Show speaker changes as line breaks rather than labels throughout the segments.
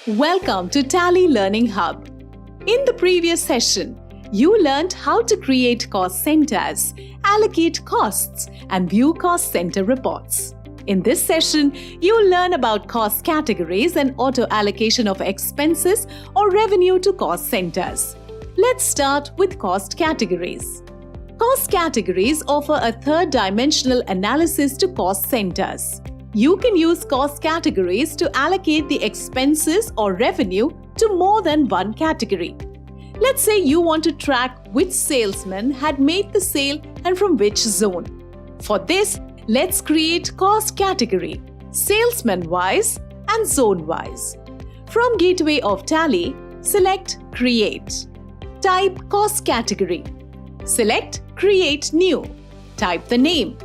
Welcome to Tally Learning Hub. In the previous session, you learned how to create cost centers, allocate costs, and view cost center reports. In this session, you'll learn about cost categories and auto-allocation of expenses or revenue to cost centers. Let's start with cost categories. Cost categories offer a third-dimensional analysis to cost centers. You can use cost categories to allocate the expenses or revenue to more than one category. Let's say you want to track which salesman had made the sale and from which zone. For this, let's create cost category, salesman-wise and zone-wise. From Gateway of Tally, select Create. Type Cost Category. Select Create New. Type the name.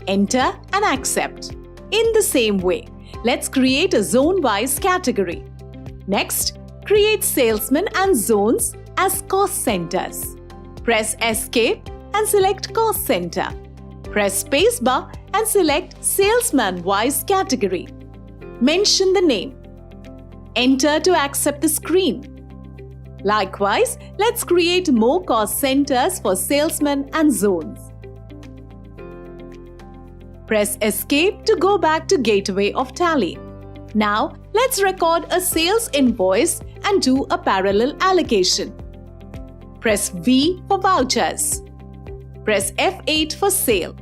Enter and accept. In the same way, let's create a zone-wise category. Next, create salesmen and zones as cost centers. Press Escape and select Cost Center. Press Spacebar and select Salesman-wise category. Mention the name. Enter to accept the screen. Likewise, let's create more cost centers for salesmen and zones. Press Escape to go back to Gateway of Tally. Now, let's record a sales invoice and do a parallel allocation. Press V for vouchers. Press F8 for sale.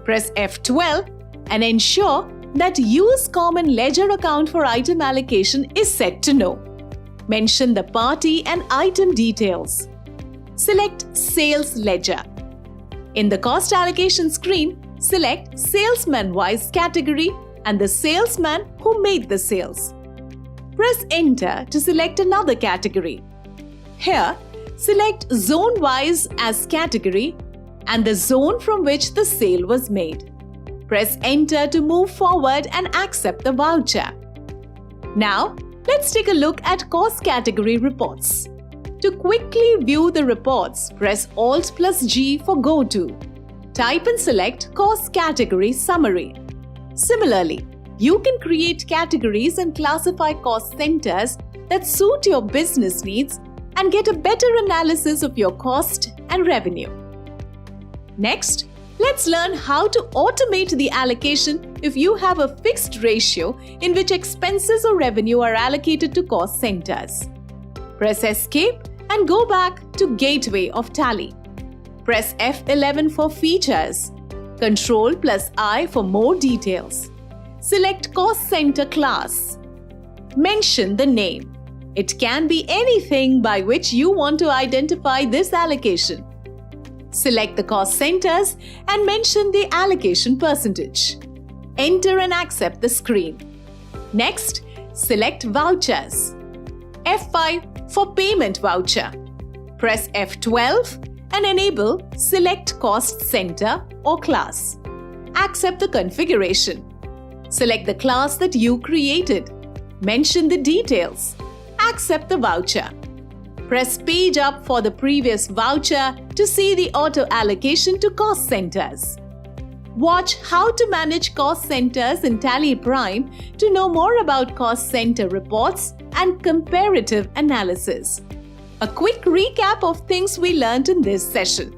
Press F12 and ensure that Use Common Ledger Account for item allocation is set to No. Mention the party and item details. Select Sales Ledger. In the cost allocation screen, select Salesman-wise category and the salesman who made the sales. Press Enter to select another category. Here, select Zone-wise as category and the zone from which the sale was made. Press Enter to move forward and accept the voucher. Now, let's take a look at cost category reports. To quickly view the reports, press Alt+G for Go To. Type and select Cost Category Summary. Similarly, you can create categories and classify cost centers that suit your business needs and get a better analysis of your cost and revenue. Next, let's learn how to automate the allocation if you have a fixed ratio in which expenses or revenue are allocated to cost centers. Press Escape and go back to Gateway of Tally. Press F11 for features. Ctrl+I for more details. Select Cost Center class. Mention the name. It can be anything by which you want to identify this allocation. Select the cost centers and mention the allocation percentage. Enter and accept the screen. Next, select Vouchers. F5 for Payment Voucher. Press F12 and enable Select Cost Center or Class. Accept the configuration. Select the class that you created. Mention the details. Accept the voucher. Press Page Up for the previous voucher to see the auto allocation to cost centers. Watch how to manage cost centers in Tally Prime to know more about cost center reports and comparative analysis. A quick recap of things we learned in this session.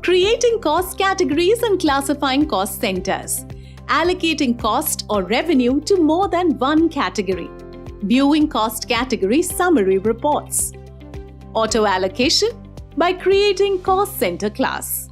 Creating cost categories and classifying cost centers. Allocating cost or revenue to more than one category. Viewing cost category summary reports. Auto allocation by creating cost center class.